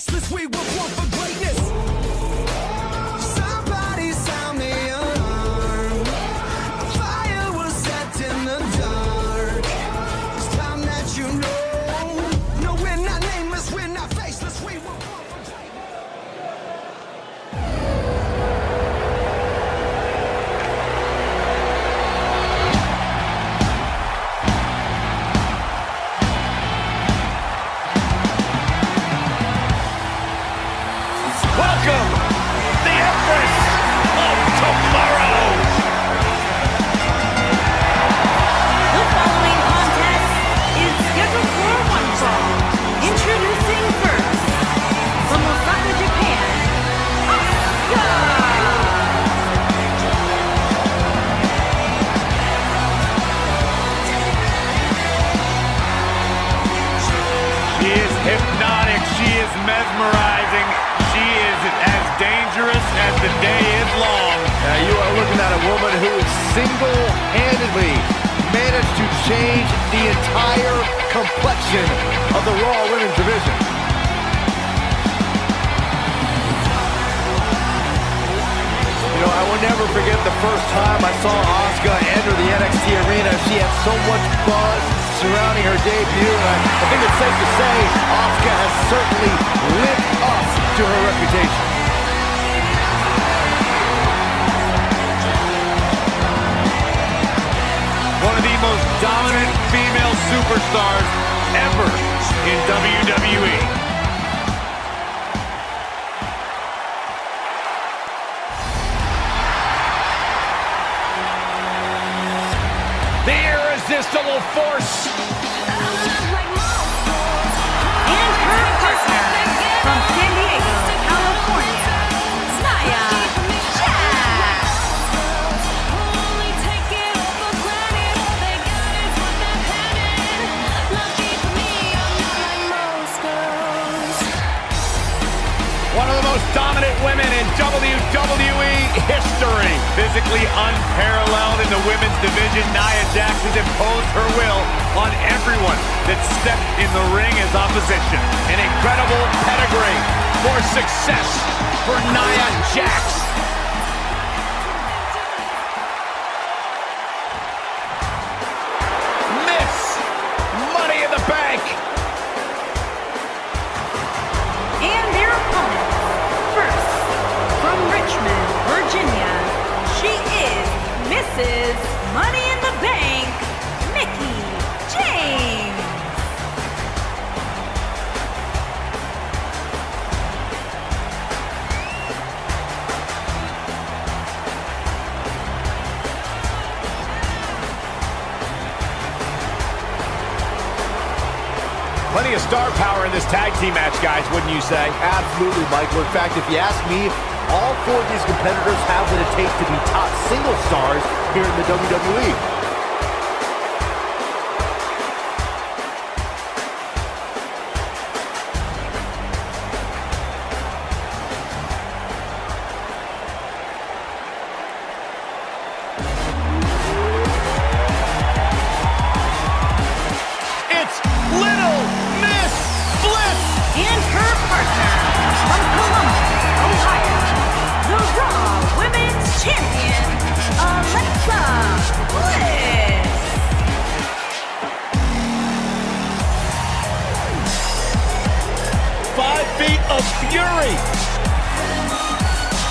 faceless, we were born for greatness. Somebody sound the alarm. A fire was set in the dark. It's time that you know. No, we're not nameless, we're not faceless, we were born for greatness. Welcome, the Empress of Tomorrow! The following contest is scheduled for one fall. Introducing first, from Osaka, Japan, Asuka! She is hypnotic, she is mesmerizing, she is as dangerous as the day is long. Now you are looking at a woman who has single-handedly managed to change the entire complexion of the Raw Women's division. You know, I will never forget the first time I saw Asuka enter the NXT arena. She had so much buzz surrounding her debut, and I think it's safe to say Asuka has certainly lived up to her reputation. One of the most dominant female superstars ever in WWE. The irresistible force. And her partner, from San Diego, California, Nia Jax! One of the most dominant women in WWE history. Physically unparalleled in the women's division, Nia Jax has imposed her will on everyone that stepped in the ring as opposition. An incredible pedigree for success for Nia Jax. Miss Money in the Bank. And their opponent, first, from Richmond, Virginia, she is Mrs. Money in the Bank, Mickie James. Plenty of star power in this tag team match, guys, wouldn't you say? Absolutely, Michael. In fact, if you ask me, all four of these competitors have what it takes to be top single stars here in the WWE. It's Little Miss Bliss! And her partner, from Columbus, Ohio, the Raw Women's Champion, Alexa Bliss. 5 feet of fury.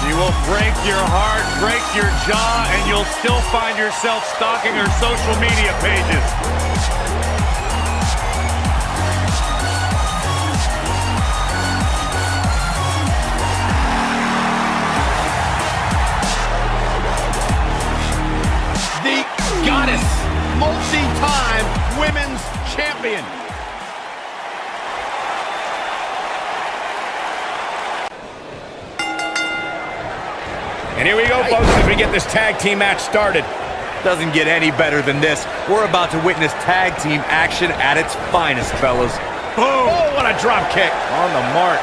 She will break your heart, break your jaw, and you'll still find yourself stalking her social media pages. The goddess, multi-time women's champion. And here we go, folks, as we get this tag team match started. Doesn't get any better than this. We're about to witness tag team action at its finest, fellas. Boom! Oh, what a drop kick. On the mark.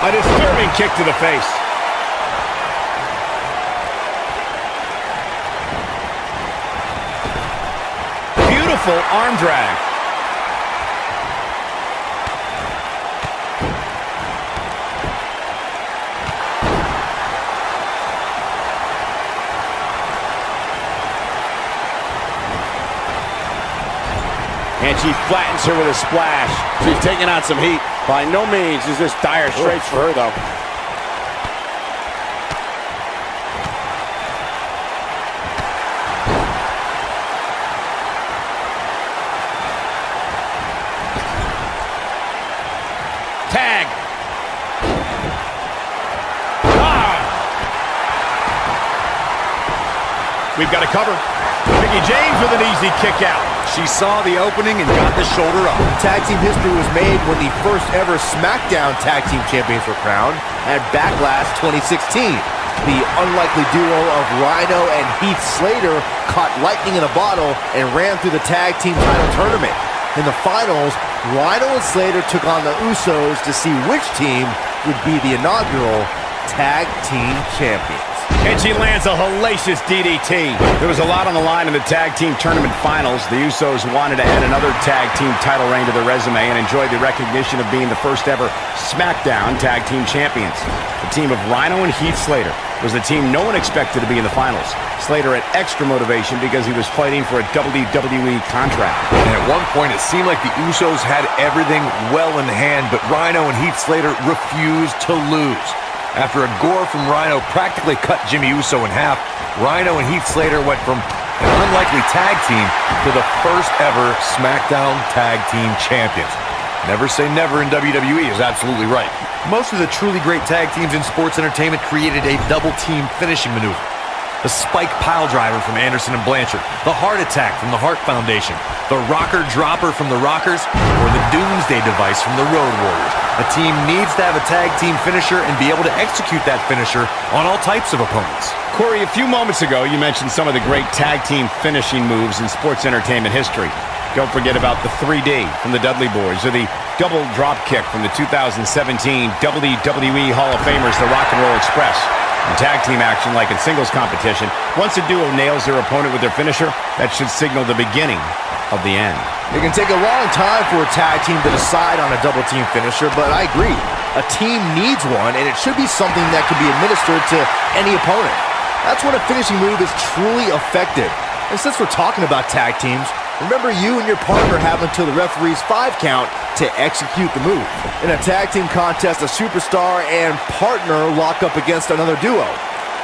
A disturbing kick to the face. Beautiful arm drag. And she flattens her with a splash. She's taking on some heat. By no means is this dire straits for her, though. Tag. Ah. We've got a cover. Mickie James with an easy kick out. She saw the opening and got the shoulder up. Tag team history was made when the first ever SmackDown Tag Team Champions were crowned at Backlash 2016. The unlikely duo of Rhino and Heath Slater caught lightning in a bottle and ran through the tag team title tournament. In the finals, Rhino and Slater took on the Usos to see which team would be the inaugural Tag Team Champions. And she lands a hellacious DDT. There was a lot on the line in the tag team tournament finals. The Usos wanted to add another tag team title reign to their resume and enjoy the recognition of being the first ever SmackDown Tag Team Champions. The team of Rhino and Heath Slater was the team no one expected to be in the finals. Slater had extra motivation because he was fighting for a WWE contract. And at one point, it seemed like the Usos had everything well in hand, but Rhino and Heath Slater refused to lose. After a gore from Rhino practically cut Jimmy Uso in half, Rhino and Heath Slater went from an unlikely tag team to the first ever SmackDown Tag Team Champions. Never say never in WWE is absolutely right. Most of the truly great tag teams in sports entertainment created a double team finishing maneuver. The spike pile driver from Anderson and Blanchard, the heart attack from the Hart Foundation, the rocker dropper from the Rockers, or the Doomsday device from the Road Warriors. A team needs to have a tag team finisher and be able to execute that finisher on all types of opponents. Corey, a few moments ago, you mentioned some of the great tag team finishing moves in sports entertainment history. Don't forget about the 3D from the Dudley Boys, or the double drop kick from the 2017 WWE Hall of Famers, the Rock and Roll Express. In tag team action, like in singles competition, once a duo nails their opponent with their finisher, that should signal the beginning of the end. It can take a long time for a tag team to decide on a double team finisher, but I agree. A team needs one, and it should be something that can be administered to any opponent. That's when a finishing move is truly effective. And since we're talking about tag teams, remember you and your partner have until the referee's 5 count to execute the move. In a tag team contest, a superstar and partner lock up against another duo.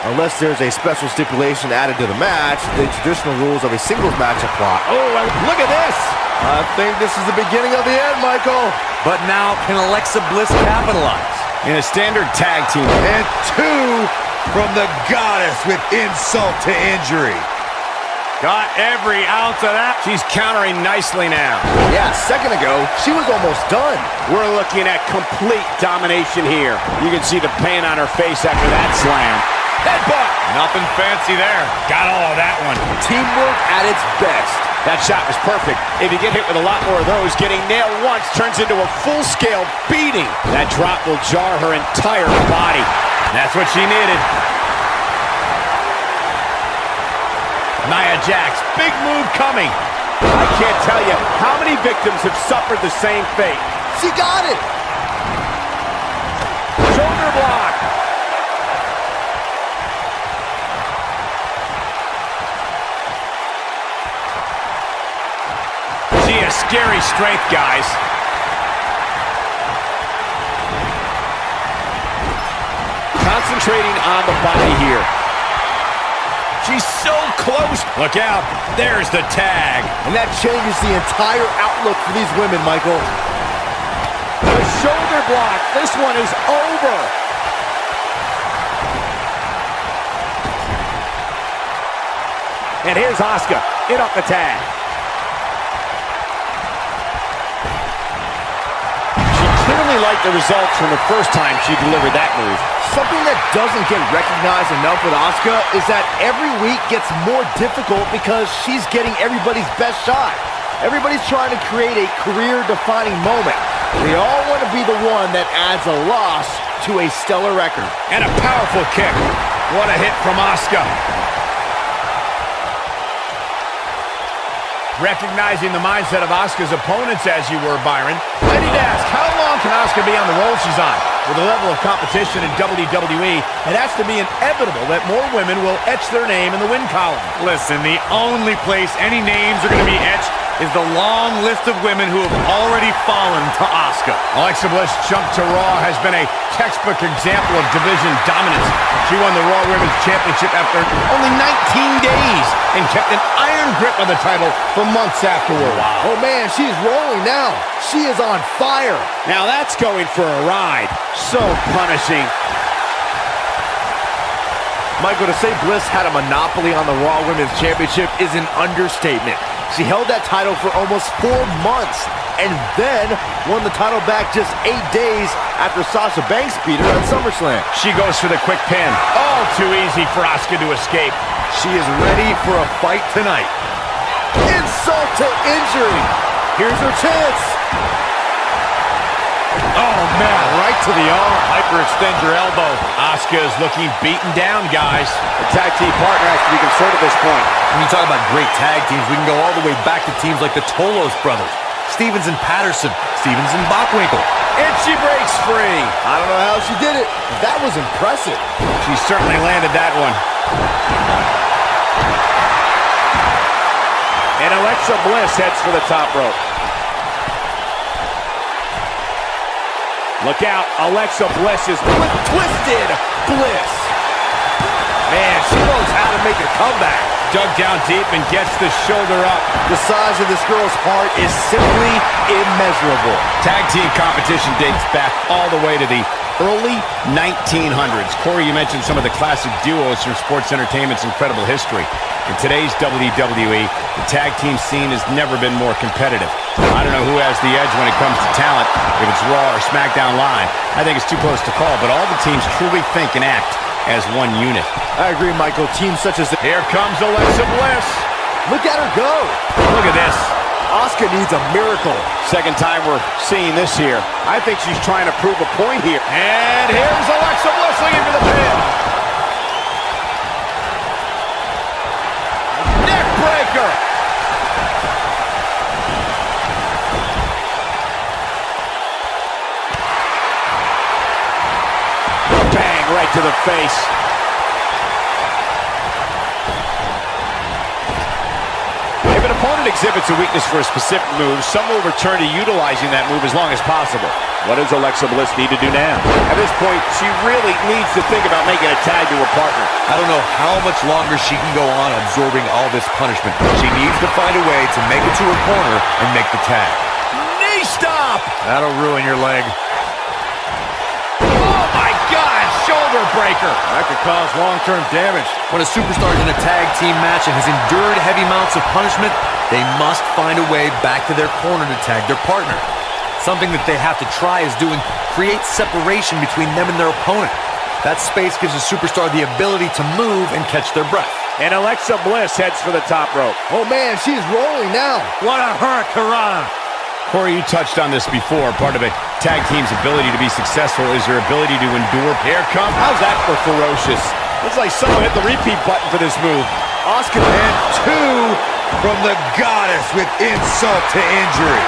Unless there's a special stipulation added to the match, the traditional rules of a singles match apply. Oh, look at this! I think this is the beginning of the end, Michael. But now, can Alexa Bliss capitalize? In a standard tag team. And 2 from the Goddess with insult to injury. Got every ounce of that. She's countering nicely now. Yeah, a second ago, she was almost done. We're looking at complete domination here. You can see the pain on her face after that slam. Headbutt. Nothing fancy there. Got all of that one. Teamwork at its best. That shot was perfect. If you get hit with a lot more of those, getting nailed once turns into a full-scale beating. That drop will jar her entire body. That's what she needed. Nia Jax, big move coming. I can't tell you how many victims have suffered the same fate. She got it. Shoulder block. She has scary strength, guys. Concentrating on the body here. She's so close. Look out. There's the tag. And that changes the entire outlook for these women, Michael. The shoulder block. This one is over. And here's Asuka. In off the tag. She clearly liked the results from the first time she delivered that move. Something that doesn't get recognized enough with Asuka is that every week gets more difficult because she's getting everybody's best shot. Everybody's trying to create a career-defining moment. They all want to be the one that adds a loss to a stellar record. And a powerful kick. What a hit from Asuka. Recognizing the mindset of Asuka's opponents as you were, Byron. I need to ask, how long can Asuka be on the roll she's on? With the level of competition in WWE, it has to be inevitable that more women will etch their name in the win column. Listen, the only place any names are going to be etched is the long list of women who have already fallen to Asuka. Alexa Bliss' jump to Raw has been a textbook example of division dominance. She won the Raw Women's Championship after only 19 days and kept an iron grip on the title for months afterward. Wow. Oh man, she's rolling now. She is on fire. Now that's going for a ride. So punishing. Michael, to say Bliss had a monopoly on the Raw Women's Championship is an understatement. She held that title for almost 4 months and then won the title back just 8 days after Sasha Banks beat her at SummerSlam. She goes for the quick pin. All too easy for Asuka to escape. She is ready for a fight tonight. Insult to injury. Here's her chance. Oh, man, right to the arm. Hyperextend your elbow. Asuka is looking beaten down, guys. The tag team partner has to be concerned at this point. When you talk about great tag teams, we can go all the way back to teams like the Tolos brothers, Stevens and Patterson, Stevens and Bockwinkel. And she breaks free. I don't know how she did it. That was impressive. She certainly landed that one. And Alexa Bliss heads for the top rope. Look out, Alexa Bliss is with Twisted Bliss. Man, she knows how to make a comeback. Dug down deep and gets the shoulder up. The size of this girl's heart is simply immeasurable. Tag team competition dates back all the way to the early 1900s. Corey, you mentioned some of the classic duos from sports entertainment's incredible history. In today's WWE, the tag team scene has never been more competitive. I don't know who has the edge when it comes to talent, if it's Raw or SmackDown Live. I think it's too close to call, but all the teams truly think and act as one unit. I agree, Michael. Teams such as Here comes Alexa Bliss. Look at her go. Look at this. Asuka needs a miracle. Second time we're seeing this here. I think she's trying to prove a point here. And here's Alexa Bliss looking for the pin. Neck breaker. Bang, right to the face. If an opponent exhibits a weakness for a specific move, some will return to utilizing that move as long as possible. What does Alexa Bliss need to do now? At this point, she really needs to think about making a tag to her partner. I don't know how much longer she can go on absorbing all this punishment. She needs to find a way to make it to her corner and make the tag. Knee stop. That'll ruin your leg. Oh my God, shoulder breaker. That could cause long-term damage. When a superstar is in a tag team match and has endured heavy amounts of punishment, they must find a way back to their corner to tag their partner. Something that they have to try is doing create separation between them and their opponent. That space gives a superstar the ability to move and catch their breath. And Alexa Bliss heads for the top rope. Oh man, she's rolling now. What a hurricane. Corey, you touched on this before. Part of a tag team's ability to be successful is your ability to endure. Here comes. How's that for ferocious? Looks like someone hit the repeat button for this move. Asuka and 2 from the goddess with insult to injury.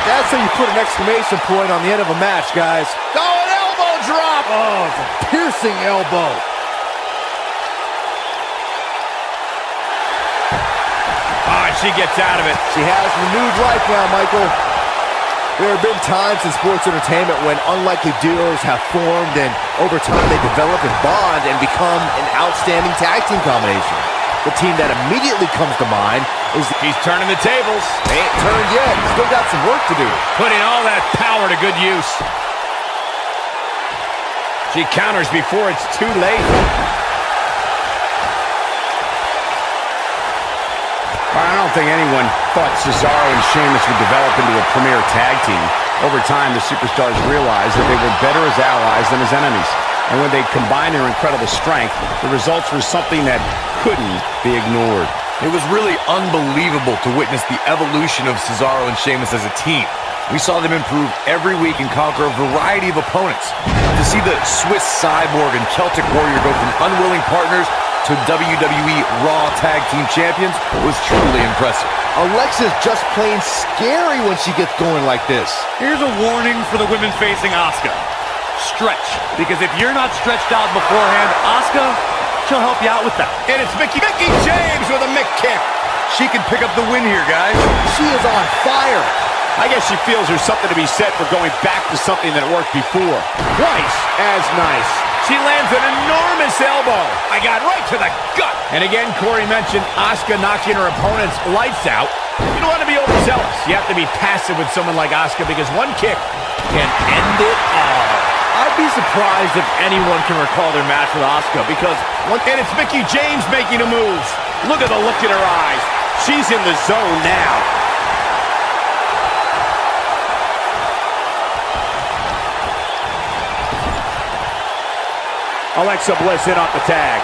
That's how you put an exclamation point on the end of a match, guys. Oh, an elbow drop. Oh, it's a piercing elbow. Oh, she gets out of it. She has renewed life now, Michael. There have been times in sports entertainment when unlikely duos have formed and over time they develop and bond and become an outstanding tag team combination. The team that immediately comes to mind is... He's turning the tables. They ain't turned yet. Still got some work to do. Putting all that power to good use. She counters before it's too late. I don't think anyone thought Cesaro and Sheamus would develop into a premier tag team. Over time, the superstars realized that they were better as allies than as enemies. And when they combined their incredible strength, the results were something that couldn't be ignored. It was really unbelievable to witness the evolution of Cesaro and Sheamus as a team. We saw them improve every week and conquer a variety of opponents. To see the Swiss Cyborg and Celtic Warrior go from unwilling partners to WWE Raw Tag Team Champions was truly impressive. Alexa's just plain scary when she gets going like this. Here's a warning for the women facing Asuka. Stretch, because if you're not stretched out beforehand, Asuka, she'll help you out with that. And it's Mickie James with a Mick kick. She can pick up the win here, guys. She is on fire. I guess she feels there's something to be said for going back to something that worked before. Twice as nice. She lands an enormous elbow. I got right to the gut. And again, Corey mentioned Asuka knocking her opponent's lights out. You don't want to be overzealous. You have to be passive with someone like Asuka because one kick can end it all. I'd be surprised if anyone can recall their match with Asuka because... And it's Mickie James making a move. Look at the look in her eyes. She's in the zone now. Alexa Bliss in off the tag.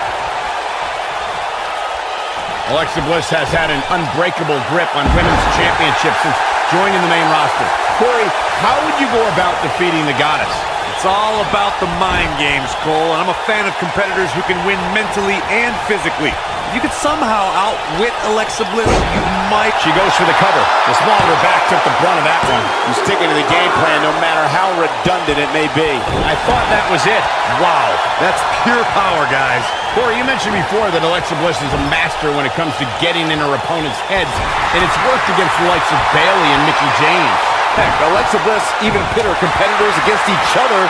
Alexa Bliss has had an unbreakable grip on women's championships since joining the main roster. Corey, how would you go about defeating the goddess? It's all about the mind games, Cole, and I'm a fan of competitors who can win mentally and physically. If you could somehow outwit Alexa Bliss, you might... She goes for the cover. The small of her back took the brunt of that one. She's sticking to the game plan no matter how redundant it may be. I thought that was it. Wow. That's pure power, guys. Corey, you mentioned before that Alexa Bliss is a master when it comes to getting in her opponent's heads, and it's worked against the likes of Bayley and Mickie James. Heck, Alexa Bliss even pit her competitors against each other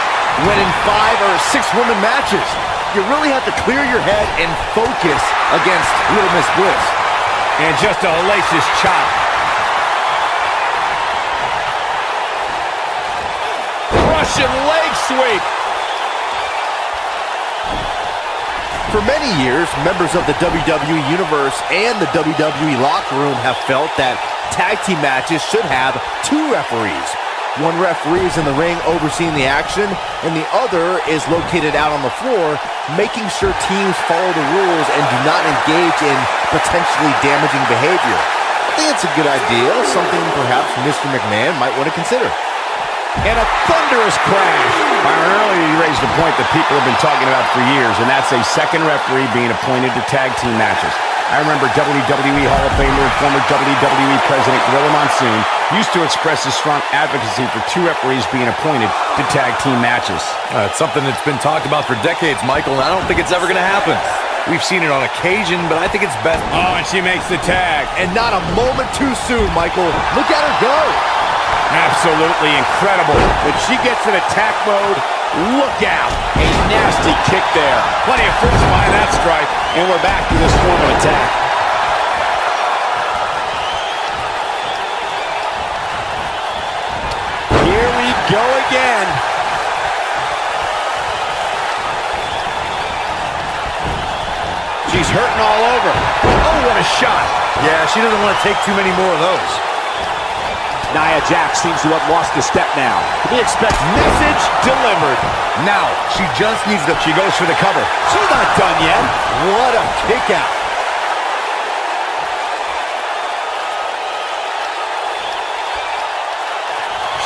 when in 5 or 6 woman matches. You really have to clear your head and focus against Little Miss Bliss. And just a hellacious chop. Russian leg sweep. For many years, members of the WWE Universe and the WWE locker room have felt that tag team matches should have 2 referees. One referee is in the ring overseeing the action, and the other is located out on the floor, making sure teams follow the rules and do not engage in potentially damaging behavior. I think it's a good idea, something perhaps Mr. McMahon might want to consider. And a thunderous crash. Byron, earlier you raised a point that people have been talking about for years, and that's a second referee being appointed to tag team matches. I remember WWE Hall of Famer and former WWE President Gorilla Monsoon used to express his strong advocacy for 2 referees being appointed to tag team matches. It's something that's been talked about for decades, Michael, and I don't think it's ever going to happen. We've seen it on occasion, but I think it's best... Oh, and she makes the tag. And not a moment too soon, Michael. Look at her go. Absolutely incredible. When she gets in attack mode, look out. A nasty kick there. Plenty of force behind that strike. And we're back to this form of attack. Here we go again. She's hurting all over. Oh, what a shot. Yeah, she doesn't want to take too many more of those. Nia Jax seems to have lost a step now. We expect message delivered. Now, she just needs to... She goes for the cover. She's not done yet. What a kick out.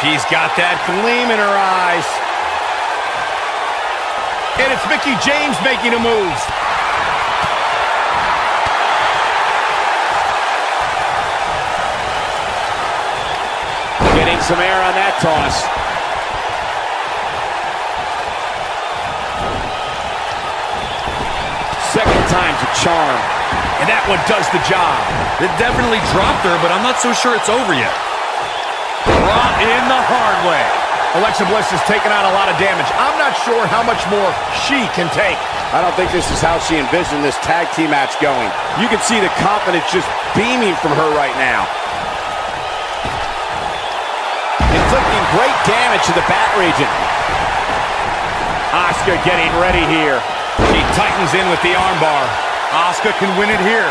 She's got that gleam in her eyes. And it's Mickie James making a move. Getting some air on that toss. Second time's a charm. And that one does the job. It definitely dropped her, but I'm not so sure it's over yet. Brought in the hard way. Alexa Bliss has taken on a lot of damage. I'm not sure how much more she can take. I don't think this is how she envisioned this tag team match going. You can see the confidence just beaming from her right now. Inflicting great damage to the back region. Asuka getting ready here. She tightens in with the armbar. Asuka can win it here.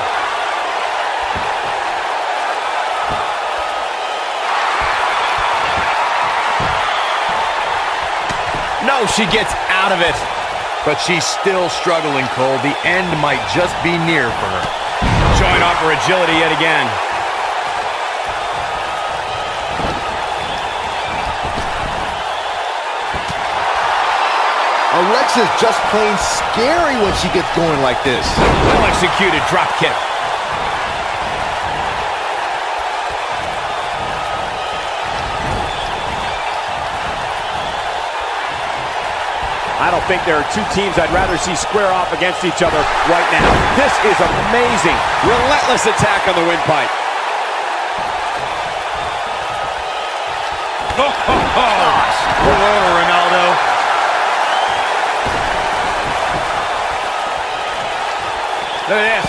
No, she gets out of it. But she's still struggling, Cole. The end might just be near for her. Showing off her agility yet again. Alexa's just plain scary when she gets going like this. Well executed drop kick. I don't think there are two teams I'd rather see square off against each other right now. This is amazing. Relentless attack on the windpipe. Oh, ho, ho. Gosh. Pull over, Ronaldo. Look at this.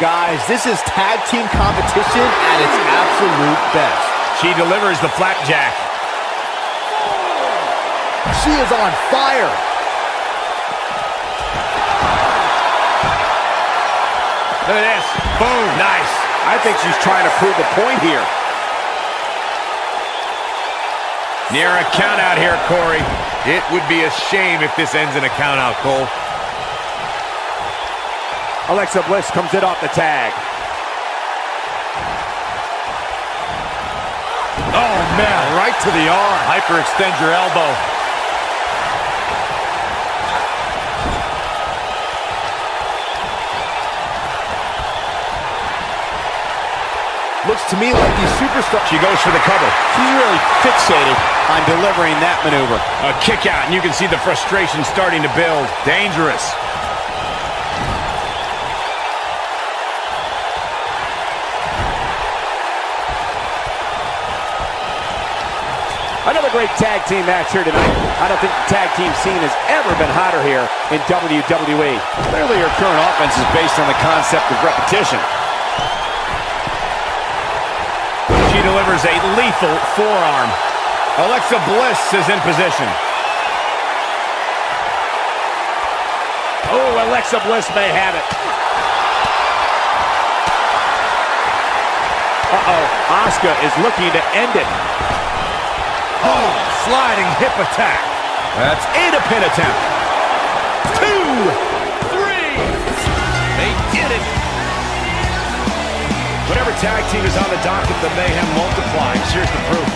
Guys, this is tag team competition at its absolute best. She delivers the flapjack. She is on fire. Look at this. Boom. Nice. I think she's trying to prove a point here. Near a count out here, Corey. It would be a shame if this ends in a count out, Cole. Alexa Bliss comes in off the tag. Oh, man, right to the arm. Hyperextend your elbow. Looks to me like these superstars... She goes for the cover. She's really fixated on delivering that maneuver. A kick out, and you can see the frustration starting to build. Dangerous. Another great tag team match here tonight. I don't think the tag team scene has ever been hotter here in WWE. Clearly your current offense is based on the concept of repetition. She delivers a lethal forearm. Alexa Bliss is in position. Oh, Alexa Bliss may have it. Uh-oh, Asuka is looking to end it. Oh, sliding hip attack. That's a pin attempt. 2, 3. They did it. Whatever tag team is on the docket, the mayhem multiplies. Here's the proof.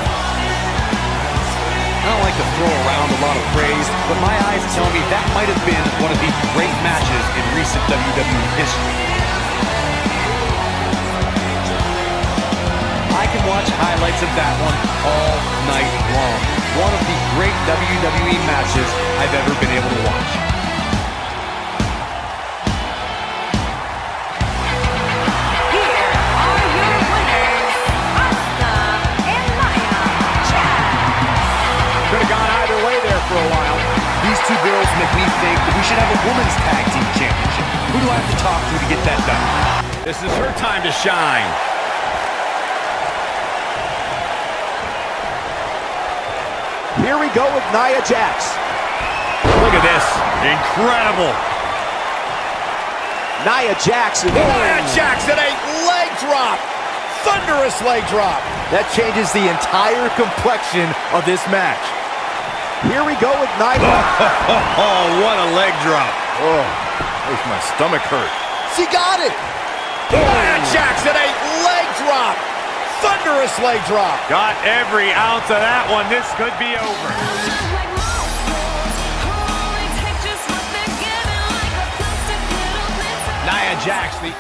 I don't like to throw around a lot of praise, but my eyes tell me that might have been one of the great matches in recent WWE history. I can watch highlights of that one all night long. One of the great WWE matches I've ever been able to watch. Here are your winners, Asuka and Nia Jax. Could have gone either way there for a while. These two girls make me think that we should have a women's tag team championship. Who do I have to talk to get that done? This is her time to shine. Here we go with Nia Jax. Look at this. Incredible. Nia Jax. Nia Jax at a leg drop. Thunderous leg drop. That changes the entire complexion of this match. Here we go with Nia. Oh, what a leg drop. Oh, makes my stomach hurt. She got it. Nia Jax at a leg drop. Thunderous leg drop. Got every ounce of that one. This could be over. Nia Jax, the